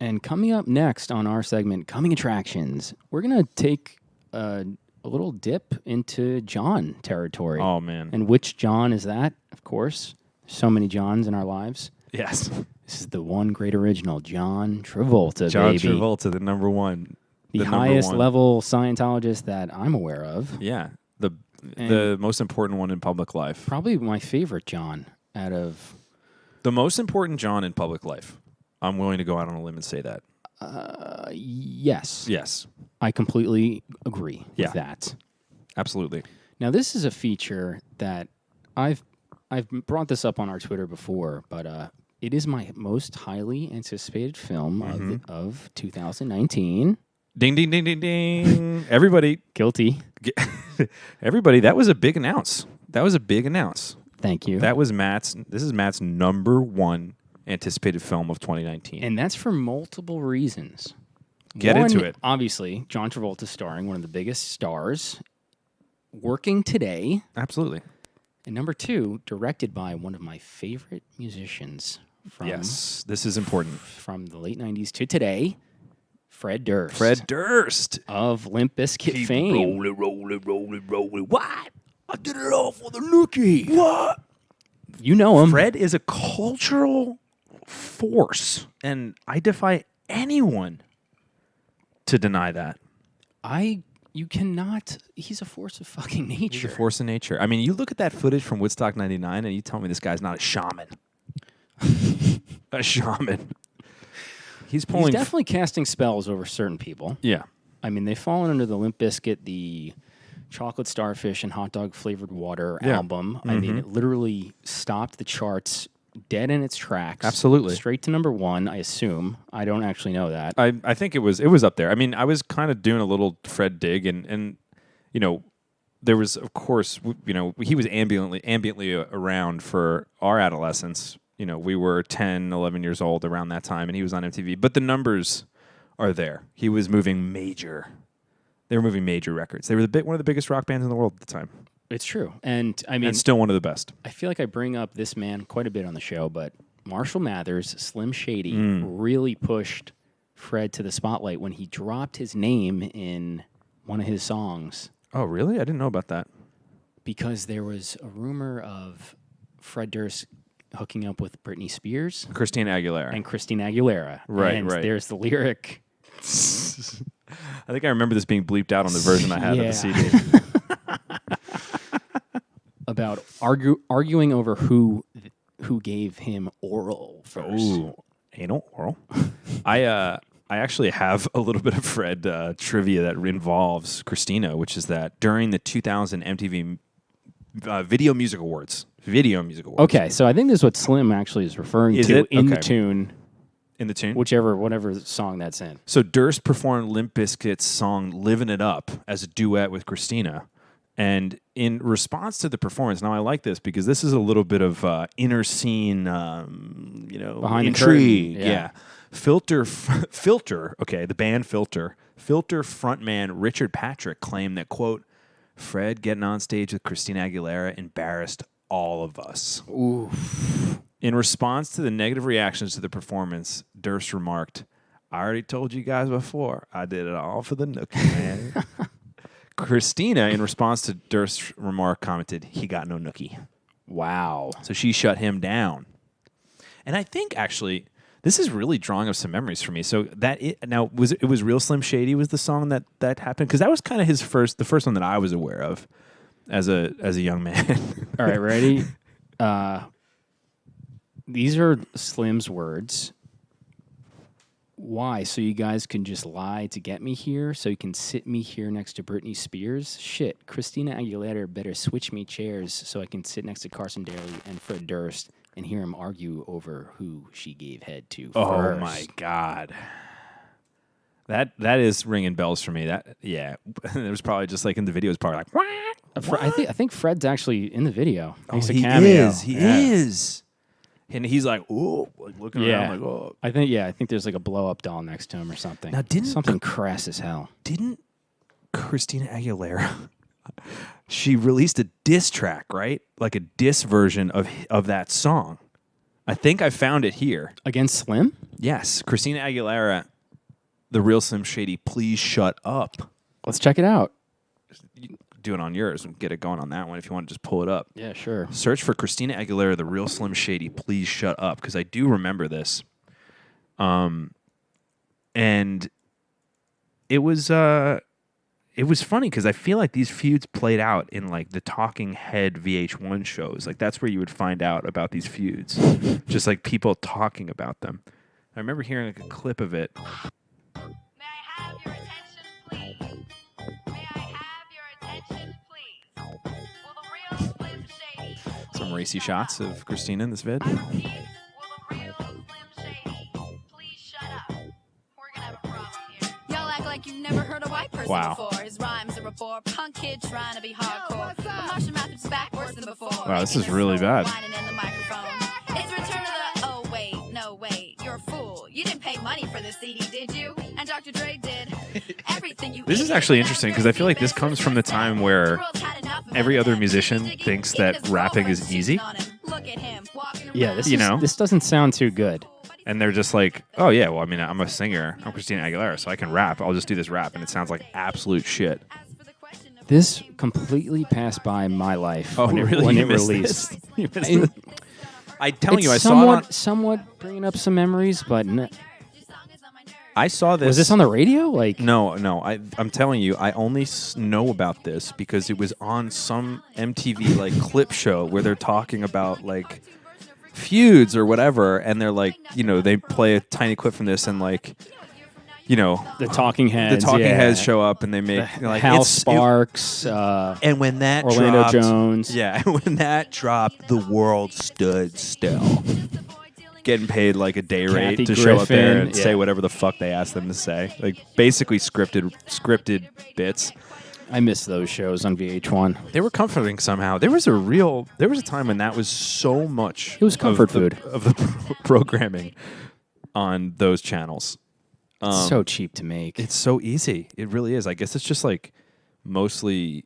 And coming up next on our segment, Coming Attractions, we're going to take a little dip into John territory. Oh, man. And which John is that? Of course, so many Johns in our lives. Yes. This is the one great original, John Travolta, John baby. Travolta, the number one. The highest level Scientologist that I'm aware of. Yeah. The most important one in public life. Probably my favorite John out of... The most important John in public life. I'm willing to go out on a limb and say that. Yes. Yes. I completely agree with that. Absolutely. Now, this is a feature that I've brought this up on our Twitter before, but it is my most highly anticipated film of 2019. Ding, ding, ding, ding, ding. Everybody. Guilty. Everybody, that was a big announce. Thank you. This is Matt's number one anticipated film of 2019. And that's for multiple reasons. Get into it. Obviously, John Travolta starring one of the biggest stars working today. Absolutely. And number two, directed by one of my favorite musicians from yes, this is important. From the late 90s to today, Fred Durst. Fred Durst. Of Limp Bizkit fame. Rolling. What? I did it all for the nookie. What? You know him. Fred is a cultural force, and I defy anyone to deny that. You cannot. He's a force of fucking nature. He's a force of nature. I mean, you look at that footage from Woodstock 99, and you tell me this guy's not a shaman. A shaman. He's definitely casting spells over certain people. Yeah. I mean, they've fallen under the Limp Bizkit, the Chocolate Starfish and Hot Dog Flavored Water album. I mean, it literally stopped the charts dead in its tracks. Absolutely. Straight to number one, I assume. I don't actually know that. I think it was up there. I mean, I was kind of doing a little Fred dig, and you know, there was, of course, you know, he was ambiently around for our adolescence. You know, we were 10, 11 years old around that time, and he was on MTV. But the numbers are there. He was moving major. They were moving major records. They were one of the biggest rock bands in the world at the time. It's true. And I mean, and still one of the best. I feel like I bring up this man quite a bit on the show, but Marshall Mathers, Slim Shady, really pushed Fred to the spotlight when he dropped his name in one of his songs. Oh, really? I didn't know about that. Because there was a rumor of Fred Durst hooking up with Britney Spears. Christina Aguilera. Right, and right. There's the lyric. I think I remember this being bleeped out on the version I had of the CD. About arguing over who gave him oral first. Ooh, anal oral. I actually have a little bit of Fred trivia that involves Christina, which is that during the 2000 MTV Video Music Awards. Okay, so I think this is what Slim actually is referring to in the tune. In the tune? Whatever song that's in. So Durst performed Limp Bizkit's song Livin' It Up as a duet with Christina. And in response to the performance, now I like this because this is a little bit of inner scene, behind intrigue. The curtain. Yeah. Filter, okay, the band Filter frontman Richard Patrick claimed that, quote, Fred getting on stage with Christina Aguilera embarrassed all of us. Ooh. In response to the negative reactions to the performance, Durst remarked, I already told you guys before, I did it all for the nookie, man. Christina, in response to Durst's remark, commented, he got no nookie. Wow. So she shut him down. And I think, actually, this is really drawing up some memories for me. So it was Real Slim Shady was the song that happened? Because that was kind of the first one that I was aware of as a young man. All right, ready? These are Slim's words. Why? So you guys can just lie to get me here? So you can sit me here next to Britney Spears? Shit, Christina Aguilera better switch me chairs so I can sit next to Carson Daly and Fred Durst and hear him argue over who she gave head to first. Oh, my God. That is ringing bells for me. It was probably just like in the video, it was probably like, what? I think Fred's actually in the video. Makes a he cameo. He is. And he's like, ooh, like looking around like, oh. I think there's like a blow-up doll next to him or something. Now, something crass as hell. Didn't Christina Aguilera, she released a diss track, right? Like a diss version of that song I think I found it here. Against Slim? Yes, Christina Aguilera, The Real Slim Shady, Please Shut Up. Let's check it out. You do it on yours and get it going on that one if you want to just pull it up. Yeah, sure. Search for Christina Aguilera, The Real Slim Shady, Please Shut Up, because I do remember this. And it was funny because I feel like these feuds played out in like the Talking Head VH1 shows. Like that's where you would find out about these feuds, just like people talking about them. I remember hearing like a clip of it. May I have your attention, please? May I have your attention, please? Will the real Slim Shady Some please racy shut shots up? of Christina in this vid. I repeat, will the real Slim Shady please shut up? We're gonna have a problem here. Y'all act like you've never heard a white person Wow. before. His rhymes are a bore. Punk kid trying to be hardcore. But Martian Matthews back worse than before. Wow, this is Making a really soul, bad. whining in the microphone. It's return to the, oh wait, no wait, you're a fool. You didn't pay money for this CD, did you? And Dr. Dre did. Everything you This is actually interesting because I feel like this comes from the time where every other musician thinks that rapping is easy. Yeah, this You know? this doesn't sound too good. And they're just like, oh, yeah, well, I mean, I'm a singer. I'm Christina Aguilera, so I can rap. I'll just do this rap. And it sounds like absolute shit. This completely passed by my life Oh, when it, really? when You it missed released. this? You missed And this? I'm telling you, I it's saw it on, somewhat bringing up some memories, but I saw this. was this on the radio? Like, No. I'm telling you, I only know about this because it was on some MTV like clip show where they're talking about like feuds or whatever, and they're like, you know, they play a tiny clip from this, and like, you know, the Talking Heads. the Talking yeah. Heads show up, and they make like Hal it's- Sparks. and when that Orlando dropped, Jones. yeah, when that dropped, the world stood still. Getting paid like a day rate Kathy to show up there Griffin, and say yeah. whatever the fuck they asked them to say. Like basically scripted bits. I miss those shows on VH1. They were comforting somehow. There was a time when that was so much. It was comfort of the, food. of the programming on those channels. So cheap to make. It's so easy. It really is. I guess it's just like mostly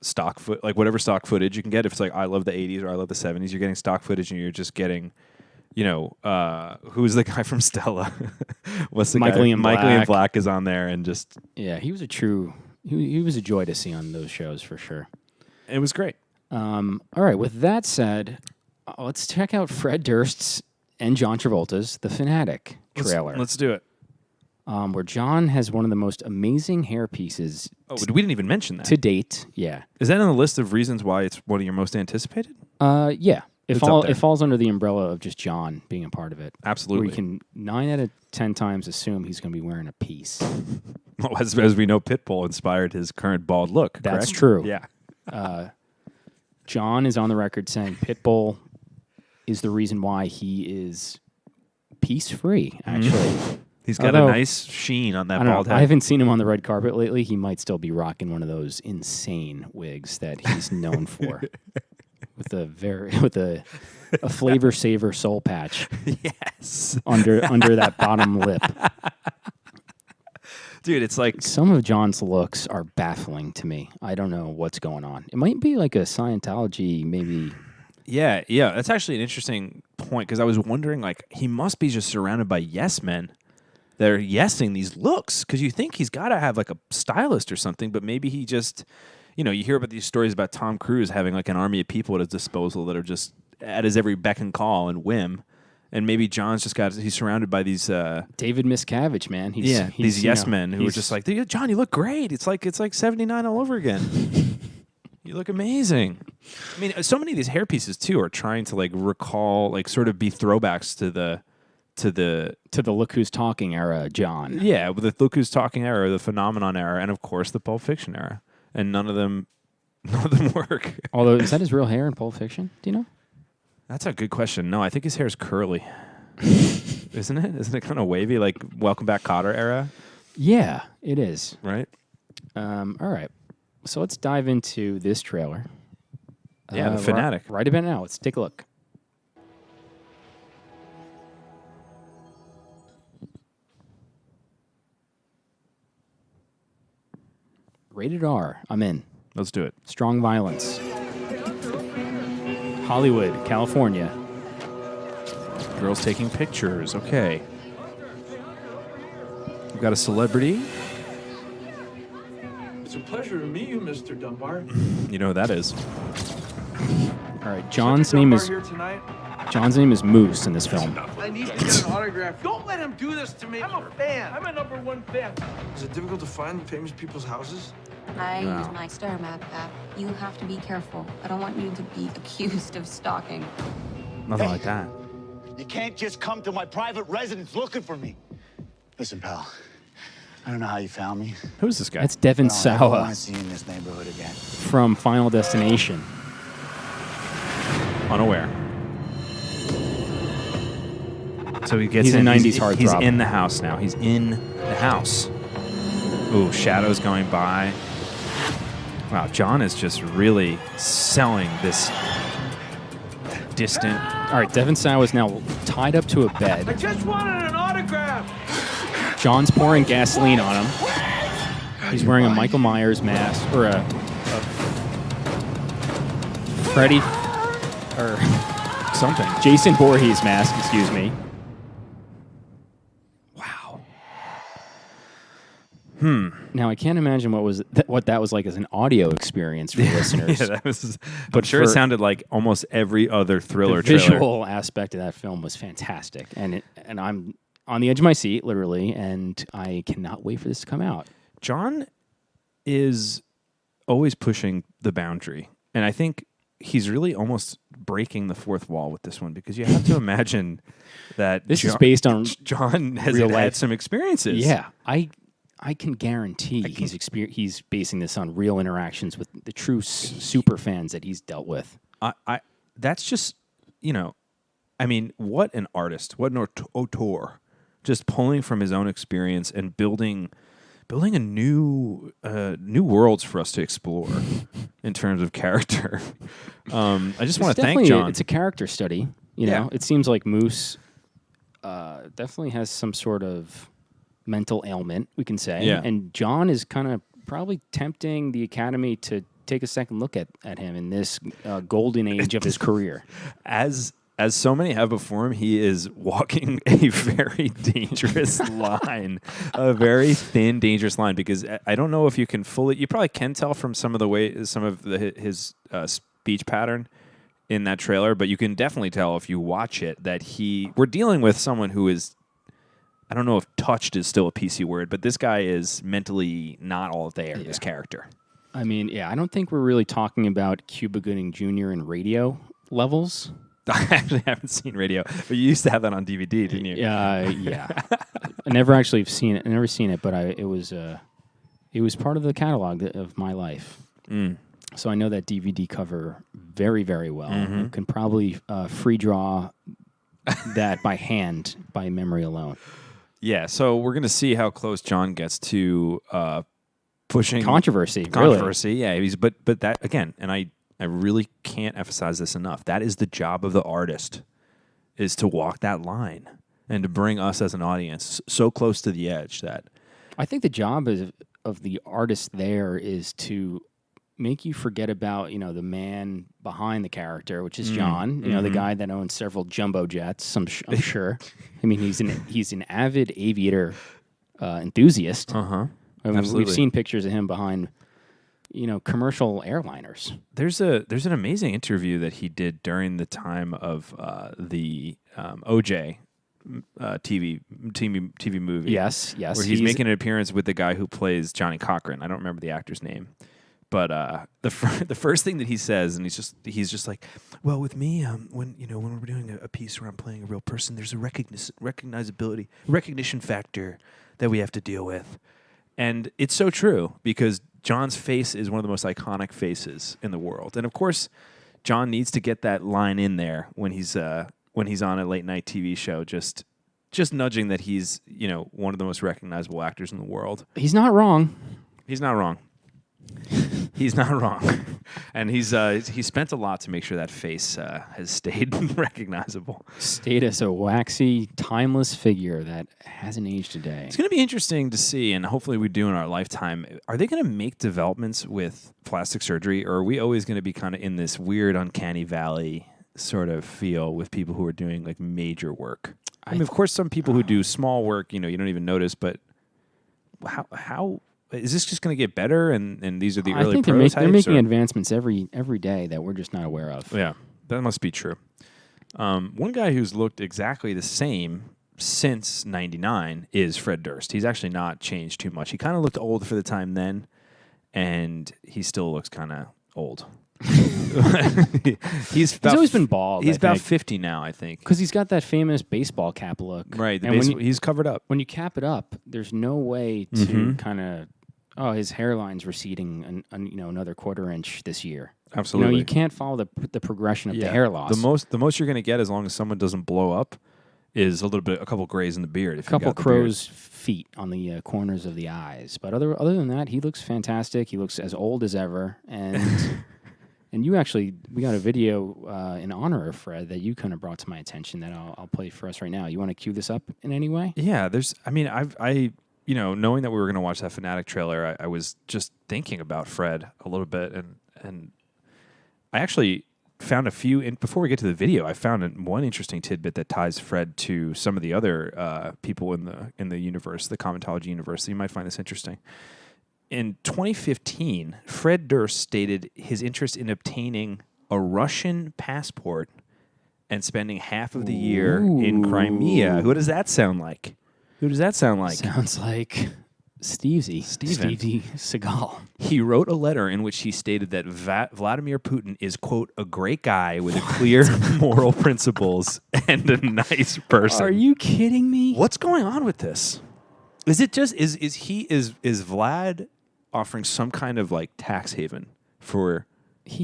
stock foot, like whatever stock footage you can get. If it's like I love the 80s or I love the 70s, you're getting stock footage and you're just getting, you know, who's the guy from Stella? What's the Michael guy? Ian Michael Ian Black. Black is on there, and just Yeah, he was a true. He was a joy to see on those shows for sure. it was great. All right. With that said, let's check out Fred Durst's and John Travolta's The Fanatic trailer, Let's do it. where John has one of the most amazing hair pieces Oh, we didn't even mention that. to date. Yeah. Is that on the list of reasons why it's one of your most anticipated? Yeah. It's up there. It falls under the umbrella of just John being a part of it. Absolutely. Where you can 9 out of 10 times assume he's going to be wearing a piece. Well, as we know, Pitbull inspired his current bald look. That's correct? true. Yeah. John is on the record saying Pitbull is the reason why he is piece-free, actually. He's got Although- a nice sheen on that I don't bald know. head. I haven't seen him on the red carpet lately. He might still be rocking one of those insane wigs that he's known for, with a flavor saver soul patch Yes. under that bottom lip. Dude, it's like Some of John's looks are baffling to me. I don't know what's going on. It might be like a Scientology, maybe. yeah. That's actually an interesting point because I was wondering, like, he must be just surrounded by yes men that are yesing these looks because you think he's got to have like a stylist or something, but maybe he just, you know, you hear about these stories about Tom Cruise having like an army of people at his disposal that are just at his every beck and call and whim. And maybe John's just he's surrounded by these David Miscavige, man. He's these you yes know, men who are he's- just like, John, you look great. It's like 79 all over again. You look amazing. I mean, so many of these hair pieces too are trying to like recall, like sort of be throwbacks to the to the Look Who's Talking era, John. yeah, with the Look Who's Talking era, the Phenomenon era, and of course the Pulp Fiction era. And none of them work. Although, is that his real hair in Pulp Fiction? Do you know? That's a good question. No, I think his hair is curly. Isn't it? Isn't it kind of wavy, like Welcome Back Kotter era? Yeah, it is. Right? All right. So let's dive into this trailer. Yeah, The Fanatic. Right about now. Let's take a look. Rated R. I'm in. Let's do it. Strong violence. Hollywood, California. Girls taking pictures. Okay. We've got a celebrity. It's a pleasure to meet you, Mr. Dunbar. You know who that is. All right, John's name is Moose in this film. I need to get an autograph. Don't let him do this to me. I'm a fan. I'm a #1 fan. Is it difficult to find famous people's houses? I use my star map app. You have to be careful. I don't want you to be accused of stalking. Nothing like that. You can't just come to my private residence looking for me. Listen, pal. I don't know how you found me. Who's this guy? That's Devin I don't want Sawa to see you in this neighborhood again. from Final Destination. Unaware. So he gets He's a in. 90s heartthrob. He's in the house now. He's in the house. Ooh, shadows going by. Wow, John is just really selling this distant. All right, Devin Sawa is now tied up to a I bed. just wanted an autograph. John's pouring gasoline on him. He's wearing a Michael Myers mask, or a Freddy, or Something. Jason Voorhees mask, excuse me. Wow. Now I can't imagine what that was like as an audio experience for listeners. Yeah, that was. But I'm sure it for- sounded like almost every other thriller The trailer. visual aspect of that film was fantastic, and I'm on the edge of my seat, literally, and I cannot wait for this to come out. John is always pushing the boundary, and I think he's really almost breaking the fourth wall with this one, because you have to imagine that This is based on John has real had life. some experiences. Yeah, I can guarantee he's basing this on real interactions with the true super fans that he's dealt with. I that's just, I mean, what an artist, what an auteur, just pulling from his own experience and building a new worlds for us to explore in terms of character. I just want to thank John. It's a character study. You know, it seems like Moose definitely has some sort of mental ailment, we can say. Yeah. And John is kind of probably tempting the Academy to take a second look at him in this golden age of his career. As so many have before him, he is walking a very dangerous line, a very thin, dangerous line. Because I don't know if you can you probably can tell from some of his speech pattern in that trailer, but you can definitely tell if you watch it that we're dealing with someone who is, I don't know if touched is still a PC word, but this guy is mentally not all there, this character. I mean, I don't think we're really talking about Cuba Gooding Jr. in Radio levels. I actually haven't seen Radio, but you used to have that on DVD, didn't you? Yeah. I never actually have seen it. I never seen it, but it was part of the catalog of my life. So I know that DVD cover very, very well. Mm-hmm. You can probably free draw that by hand, by memory alone. Yeah, so we're going to see how close John gets to pushing Controversy. Yeah, but that again, and I really can't emphasize this enough. That is the job of the artist, is to walk that line and to bring us as an audience so close to the edge that I think the job of the artist there is to make you forget about, the man behind the character, which is John, the guy that owns several jumbo jets, I'm sure. I mean, he's an avid aviator enthusiast. Uh-huh. I mean, Absolutely. we've seen pictures of him behind, commercial airliners. There's an amazing interview that he did during the time of the OJ TV movie. Yes. Where he's making an appearance with the guy who plays Johnny Cochran. I don't remember the actor's name. But the first thing that he says, and he's just like, well, with me, when we're doing a piece where I'm playing a real person, there's a recognition factor that we have to deal with, and it's so true because John's face is one of the most iconic faces in the world, and of course, John needs to get that line in there when he's on a late night TV show, just nudging that he's one of the most recognizable actors in the world. He's not wrong. He's not wrong. He's not wrong, and he's spent a lot to make sure that face has stayed recognizable. Stayed as a waxy, timeless figure that hasn't aged a day. It's going to be interesting to see, and hopefully we do in our lifetime. Are they going to make developments with plastic surgery, or are we always going to be kind of in this weird, uncanny valley sort of feel with people who are doing like major work. I mean, of course, some people who do small work, you don't even notice. But how is this just going to get better? And these are the early prototypes. They're making advancements every day that we're just not aware of. Yeah, that must be true. One guy who's looked exactly the same since '99 is Fred Durst. He's actually not changed too much. He kind of looked old for the time then, and he still looks kind of old. He's always been bald. He's about 50 now, I think. Because he's got that famous baseball cap look. Right. And He's covered up. When you cap it up, there's no way to kind of, his hairline's receding another quarter inch this year. Absolutely. You can't follow the progression of the hair loss. The most you're going to get, as long as someone doesn't blow up, is a couple grays in the beard. A couple crow's feet on the corners of the eyes. But other than that, he looks fantastic. He looks as old as ever. And and we got a video in honor of Fred that you kind of brought to my attention that I'll play for us right now. You want to cue this up in any way? Yeah, knowing that we were going to watch that Fanatic trailer, I was just thinking about Fred a little bit, and I actually found before we get to the video, I found one interesting tidbit that ties Fred to some of the other people in the universe, the Commentology universe. So you might find this interesting. In 2015, Fred Durst stated his interest in obtaining a Russian passport and spending half of the year in Crimea. Who does that sound like? Sounds like Stevie Seagal. He wrote a letter in which he stated that Vladimir Putin is, quote, a great guy with a clear moral principles and a nice person. Are you kidding me? What's going on with this? Is it just is Vlad offering some kind of like tax haven for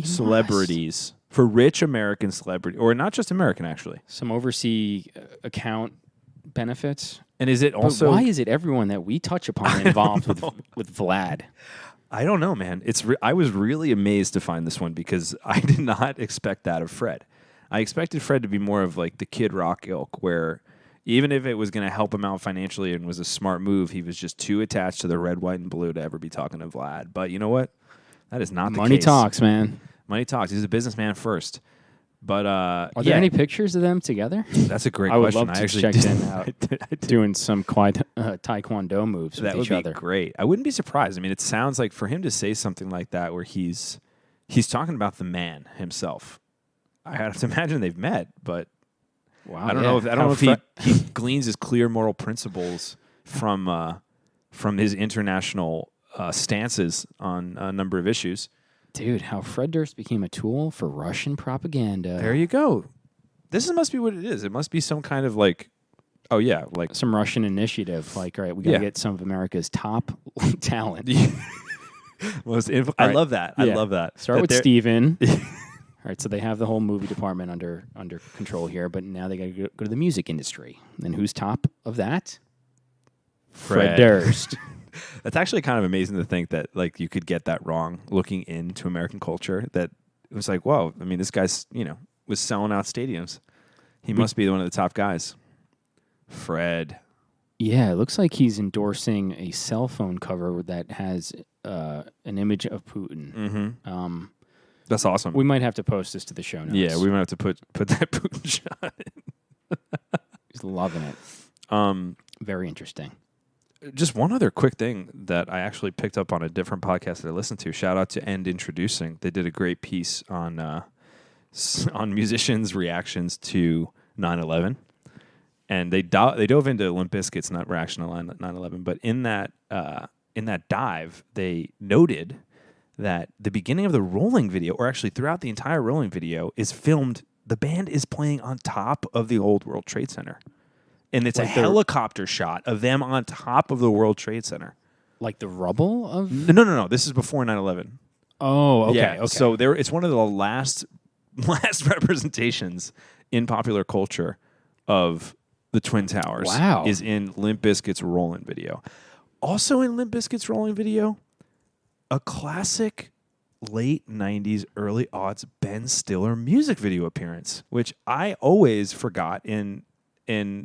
celebrities, for rich American celebrities, or not just American actually? Some overseas account benefits. And is it also? But why is it everyone that we touch upon involved with Vlad? I don't know, man. I was really amazed to find this one because I did not expect that of Fred. I expected Fred to be more of like the Kid Rock ilk, where even if it was going to help him out financially and was a smart move, he was just too attached to the red, white, and blue to ever be talking to Vlad. But you know what? That is not the case. Money talks, man. Money talks. He's a businessman first. But are there any pictures of them together? That's a great question. I would love to check them out. Doing some taekwondo moves with each other. That would be great. I wouldn't be surprised. I mean, it sounds like for him to say something like that, where he's talking about the man himself. I have to imagine they've met, but wow, I don't know if he gleans his clear moral principles from his international stances on a number of issues. Dude, how Fred Durst became a tool for Russian propaganda. There you go. This must be what it is. It must be some kind of like, like some Russian initiative. Like, all right, we got to get some of America's top talent. I love that. I love that. Start with Steven. All right, so they have the whole movie department under control here, but now they got to go to the music industry. And who's top of that? Fred Durst. That's actually kind of amazing to think that like you could get that wrong looking into American culture. That it was like, whoa, I mean, this guy's, was selling out stadiums. He must be one of the top guys. Fred. Yeah, it looks like he's endorsing a cell phone cover that has an image of Putin. Mm-hmm. That's awesome. We might have to post this to the show notes. Yeah, we might have to put that Putin shot in. He's loving it. Very interesting. Just one other quick thing that I actually picked up on a different podcast that I listened to. Shout out to End Introducing. They did a great piece on musicians' reactions to 9/11, and they dove into Limp Bizkit's not reaction to 9/11. But in that dive, they noted that the beginning of the Rolling video, or actually throughout the entire Rolling video, is filmed. The band is playing on top of the old World Trade Center. And it's like a helicopter shot of them on top of the World Trade Center. Like the rubble of? No. This is before 9/11. Oh, okay. Yeah, okay. So it's one of the last representations in popular culture of the Twin Towers. Wow. Is in Limp Bizkit's Rolling video. Also in Limp Bizkit's Rolling video, a classic late 90s, early aughts Ben Stiller music video appearance, which I always forgot and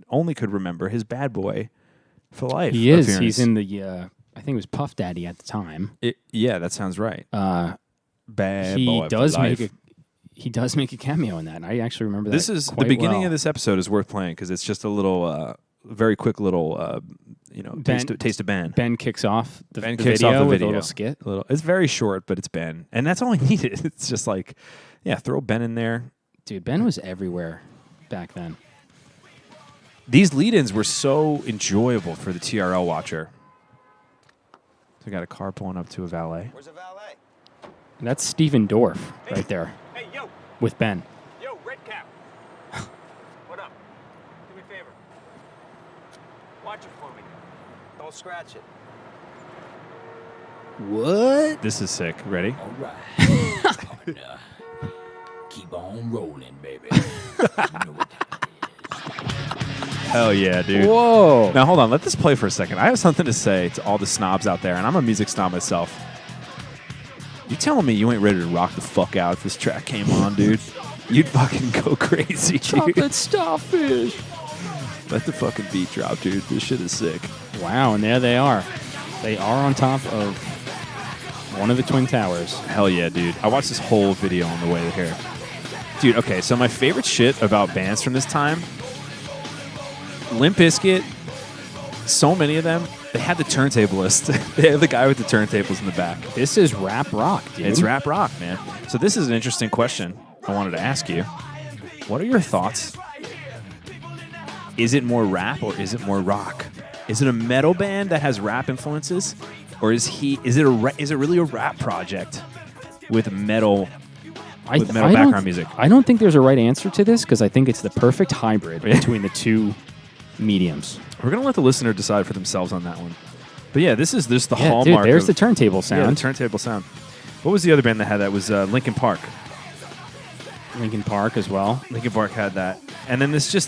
only could remember his Bad Boy for Life. He is. Appearance. He's in the, I think it was Puff Daddy at the time. Yeah, that sounds right. Bad he Boy does for Life. He does make a cameo in that, and I actually remember that. This is the quite beginning well. of this episode is worth playing because it's just a little, very quick little, taste of Ben. Ben kicks off the, Ben the kicks video off the with video. a little skit. It's very short, but it's Ben, and that's all I needed. It's just like, yeah, throw Ben in there. Dude, Ben was everywhere back then. These lead-ins were so enjoyable for the TRL watcher. So we got a car pulling up to a valet. Where's the valet? And that's Steven Dorff right there Hey, yo, with Ben. yo, red cap. What up? Do me a favor. Watch it for me. Don't scratch it. What? This is sick. Ready? All right. Keep on rolling, baby. You know what time it is. Hell yeah, dude. Whoa. Now, hold on. Let this play for a second. I have something to say to all the snobs out there, and I'm a music snob myself. You telling me you ain't ready to rock the fuck out if this track came on, dude? You'd fucking go crazy, dude. Chocolate starfish. Let the fucking beat drop, dude. This shit is sick. Wow, and there they are. They are on top of one of the Twin Towers. Hell yeah, dude. I watched this whole video on the way here. Dude, okay, so my favorite shit about bands from this time, Limp Bizkit, so many of them, they had the turntablist. They have the guy with the turntables in the back. This is rap rock, dude. It's rap rock, man. So this is an interesting question I wanted to ask you. What are your thoughts? Is it more rap or is it more rock? Is it a metal band that has rap influences, or is it really a rap project with metal background music? I don't think there's a right answer to this because I think it's the perfect hybrid between the two mediums. We're gonna let the listener decide for themselves on that one. But yeah, this is the Yeah, hallmark. dude, there's of, the turntable sound. Yeah, the turntable sound. What was the other band that had that? Was Linkin Park. Linkin Park as well. Linkin Park had that, and then this is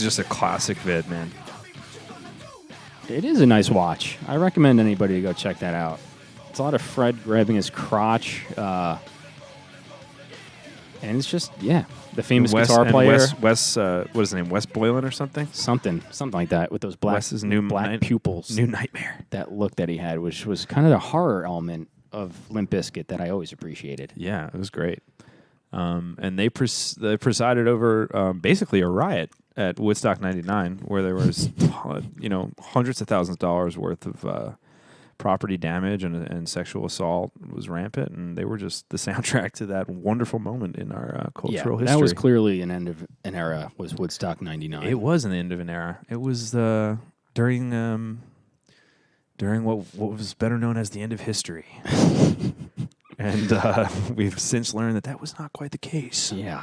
just a classic vid, man. It is a nice watch. I recommend anybody to go check that out. It's a lot of Fred grabbing his crotch. And it's just, the famous guitar player. Wes, what is his name? Wes Boylan or something? Something like that with those Wes's new black pupils. New nightmare. That look that he had, which was kind of the horror element of Limp Bizkit that I always appreciated. Yeah, it was great. And they presided over basically a riot at Woodstock 99 where there was hundreds of thousands of dollars worth of property damage and sexual assault was rampant, and they were just the soundtrack to that wonderful moment in our cultural history. That was clearly an end of an era, was Woodstock 99. It was an end of an era. It was during what was better known as the end of history. And we've since learned that was not quite the case. Yeah.